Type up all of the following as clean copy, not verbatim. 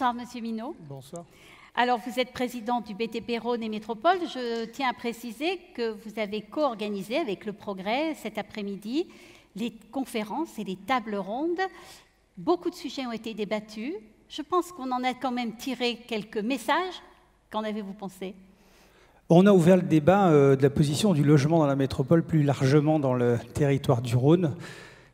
Bonsoir, Monsieur Minot. Bonsoir. Alors, vous êtes président du BTP Rhône et Métropole. Je tiens à préciser que vous avez co-organisé avec Le Progrès cet après-midi les conférences et les tables rondes. Beaucoup de sujets ont été débattus. Je pense qu'on en a quand même tiré quelques messages. Qu'en avez-vous pensé ? On a ouvert le débat de la position du logement dans la métropole, plus largement dans le territoire du Rhône.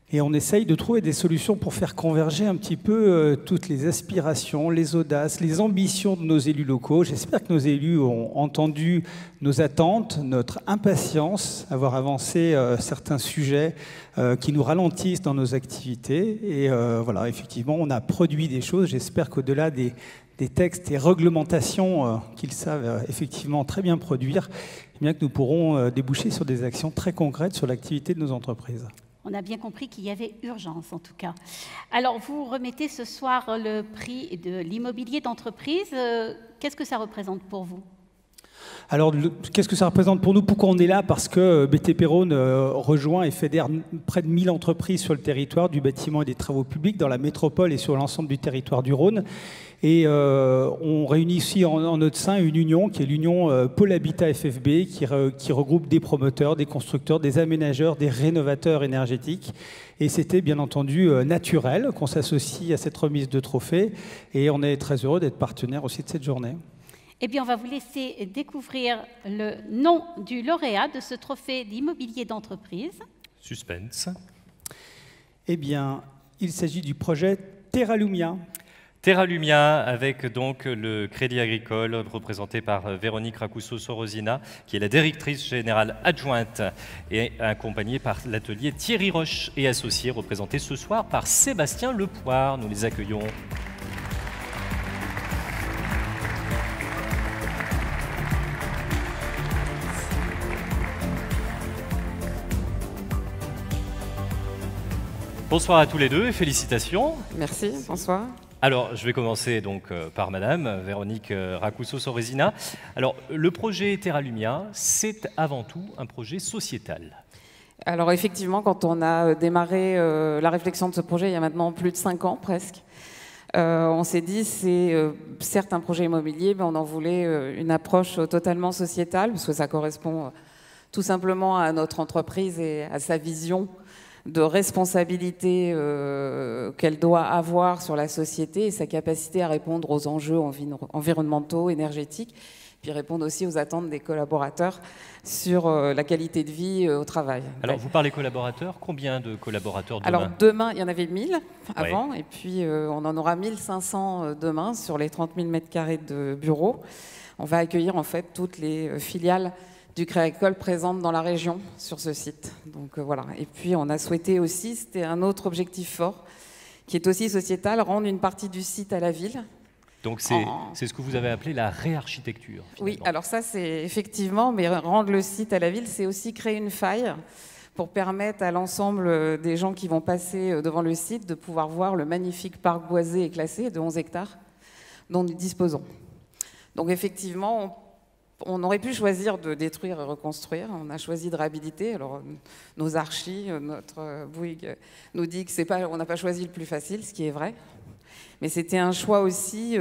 Et on essaye de trouver des solutions pour faire converger un petit peu toutes les aspirations, les audaces, les ambitions de nos élus locaux. J'espère que nos élus ont entendu nos attentes, notre impatience, avoir avancé certains sujets qui nous ralentissent dans nos activités. Et voilà, effectivement, on a produit des choses. J'espère qu'au-delà des textes et réglementations qu'ils savent effectivement très bien produire, eh bien que nous pourrons déboucher sur des actions très concrètes sur l'activité de nos entreprises. On a bien compris qu'il y avait urgence, en tout cas. Alors, vous remettez ce soir le prix de l'immobilier d'entreprise. Qu'est-ce que ça représente pour vous ? Alors, qu'est-ce que ça représente pour nous ? Pourquoi on est là ? Parce que BTP Rhône rejoint et fédère près de 1000 entreprises sur le territoire du bâtiment et des travaux publics dans la métropole et sur l'ensemble du territoire du Rhône. Et on réunit ici en notre sein une union qui est l'union Pôle Habitat FFB qui regroupe des promoteurs, des constructeurs, des aménageurs, des rénovateurs énergétiques. Et c'était bien entendu naturel qu'on s'associe à cette remise de trophées. Et on est très heureux d'être partenaire aussi de cette journée. Eh bien, on va vous laisser découvrir le nom du lauréat de ce trophée d'immobilier d'entreprise. Suspense. Eh bien, il s'agit du projet Terralumia. Terralumia, avec donc le Crédit Agricole, représenté par Véronique Racousso-Sorosina, qui est la directrice générale adjointe, et accompagnée par l'atelier Thierry Roche et associé, représenté ce soir par Sébastien Lepoire. Nous les accueillons. Bonsoir à tous les deux et félicitations. Merci, bonsoir. Alors, je vais commencer donc par Madame Véronique Racousso-Sorosina. Alors, le projet Terralumia, c'est avant tout un projet sociétal. Alors effectivement, quand on a démarré la réflexion de ce projet il y a maintenant plus de 5 ans presque, on s'est dit c'est certes un projet immobilier, mais on en voulait une approche totalement sociétale, parce que ça correspond tout simplement à notre entreprise et à sa vision de responsabilité qu'elle doit avoir sur la société et sa capacité à répondre aux enjeux environnementaux, énergétiques, puis répondre aussi aux attentes des collaborateurs sur la qualité de vie au travail. Alors, vous parlez collaborateurs, combien de collaborateurs demain ? Alors, demain, il y en avait 1000 avant, et puis on en aura 1500 demain sur les 30 000 m² de bureaux. On va accueillir en fait toutes les filiales du Crédit Agricole présente dans la région sur ce site. Donc voilà. Et puis on a souhaité aussi, c'était un autre objectif fort, qui est aussi sociétal, rendre une partie du site à la ville. Donc c'est ce que vous avez appelé la réarchitecture. Oui, alors ça c'est effectivement, mais rendre le site à la ville, c'est aussi créer une faille pour permettre à l'ensemble des gens qui vont passer devant le site de pouvoir voir le magnifique parc boisé et classé de 11 hectares dont nous disposons. Donc effectivement, on aurait pu choisir de détruire et reconstruire. On a choisi de réhabiliter. Alors, nos archis, notre Bouygues nous dit qu'on n'a pas choisi le plus facile, ce qui est vrai. Mais c'était un choix aussi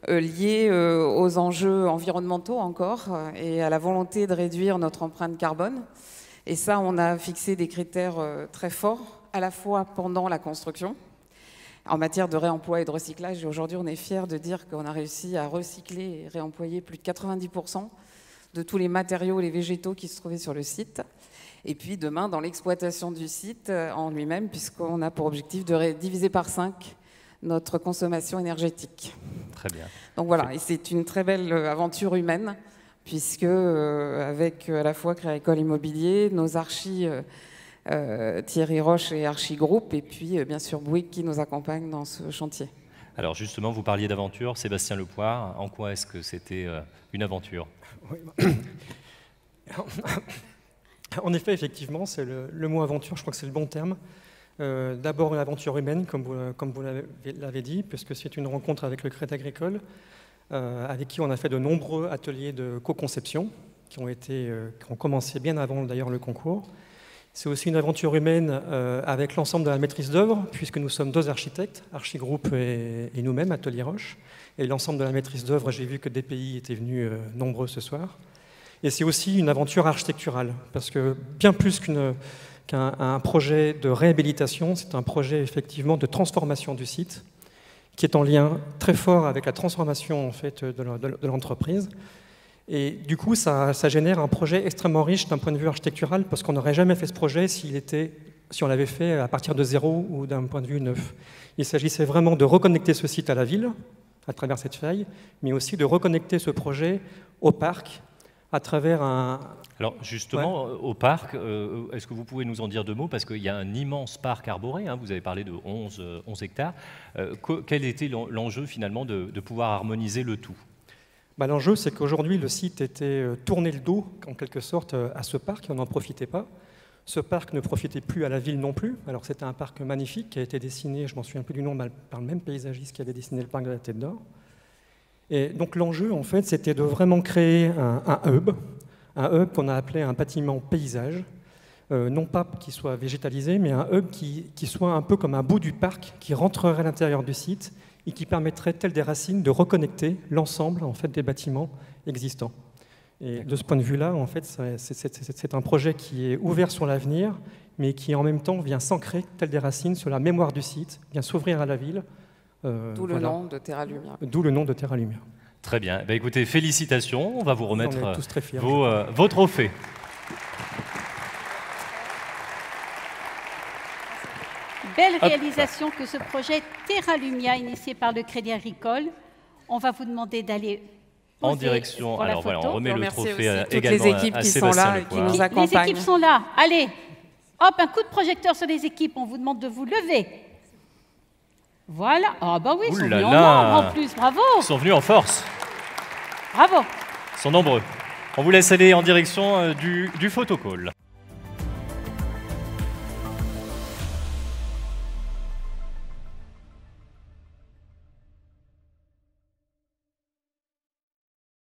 lié aux enjeux environnementaux encore et à la volonté de réduire notre empreinte carbone. Et ça, on a fixé des critères très forts, à la fois pendant la construction, en matière de réemploi et de recyclage. Et aujourd'hui, on est fiers de dire qu'on a réussi à recycler et réemployer plus de 90% de tous les matériaux et les végétaux qui se trouvaient sur le site. Et puis demain, dans l'exploitation du site en lui-même, puisqu'on a pour objectif de diviser par 5 notre consommation énergétique. Très bien. Donc voilà, et c'est une très belle aventure humaine, puisque avec à la fois Crédit Agricole Immobilier, nos archis Thierry Roche et Archi Group, et puis bien sûr Bouygues qui nous accompagne dans ce chantier. Alors justement, vous parliez d'aventure, Sébastien Lepoire, en quoi est-ce que c'était une aventure ? Oui. En effet, effectivement, c'est le mot aventure, je crois que c'est le bon terme. D'abord une aventure humaine, comme vous l'avez dit, puisque c'est une rencontre avec le Crédit Agricole, avec qui on a fait de nombreux ateliers de co-conception, qui ont commencé bien avant d'ailleurs le concours. C'est aussi une aventure humaine avec l'ensemble de la maîtrise d'œuvre, puisque nous sommes 2 architectes, Archigroup et nous-mêmes, Atelier Roche. Et l'ensemble de la maîtrise d'œuvre, j'ai vu que des pays étaient venus nombreux ce soir. Et c'est aussi une aventure architecturale, parce que bien plus qu'un projet de réhabilitation, c'est un projet effectivement de transformation du site, qui est en lien très fort avec la transformation en fait, de l'entreprise. Et du coup, ça génère un projet extrêmement riche d'un point de vue architectural, parce qu'on n'aurait jamais fait ce projet si on l'avait fait à partir de zéro ou d'un point de vue neuf. Il s'agissait vraiment de reconnecter ce site à la ville, à travers cette faille, mais aussi de reconnecter ce projet au parc, à travers un... Alors justement, au parc, est-ce que vous pouvez nous en dire 2 mots? Parce qu'il y a un immense parc arboré, hein, vous avez parlé de 11 hectares. Quel était l'enjeu finalement de pouvoir harmoniser le tout? L'enjeu, c'est qu'aujourd'hui, le site était tourné le dos, en quelque sorte, à ce parc, et on n'en profitait pas. Ce parc ne profitait plus à la ville non plus. Alors c'était un parc magnifique qui a été dessiné, je m'en souviens plus du nom, par le même paysagiste qui avait dessiné le parc de la Tête d'Or. Et donc l'enjeu, en fait, c'était de vraiment créer un hub qu'on a appelé un bâtiment paysage, non pas qui soit végétalisé, mais un hub qui soit un peu comme un bout du parc qui rentrerait à l'intérieur du site et qui permettrait, tel des racines, de reconnecter l'ensemble en fait, des bâtiments existants. Et de ce point de vue-là, en fait, c'est un projet qui est ouvert sur l'avenir, mais qui en même temps vient s'ancrer, tel des racines, sur la mémoire du site, vient s'ouvrir à la ville. D'où le nom de Terra Lumière. D'où le nom de Terra Lumière. Très bien. Écoutez, félicitations. On va vous remettre fiers, vos trophées. Belle réalisation que ce projet Terra Lumia, initié par le Crédit Agricole. On va vous demander d'aller en direction. Alors voilà, on remet le trophée toutes les équipes qui sont là et qui nous accompagnent. Les équipes sont là. Allez, hop, un coup de projecteur sur les équipes. On vous demande de vous lever. Voilà. Ah bah oui, ils sont venus en nombre en plus. Bravo. Ils sont venus en force. Bravo. Ils sont nombreux. On vous laisse aller en direction du photocall.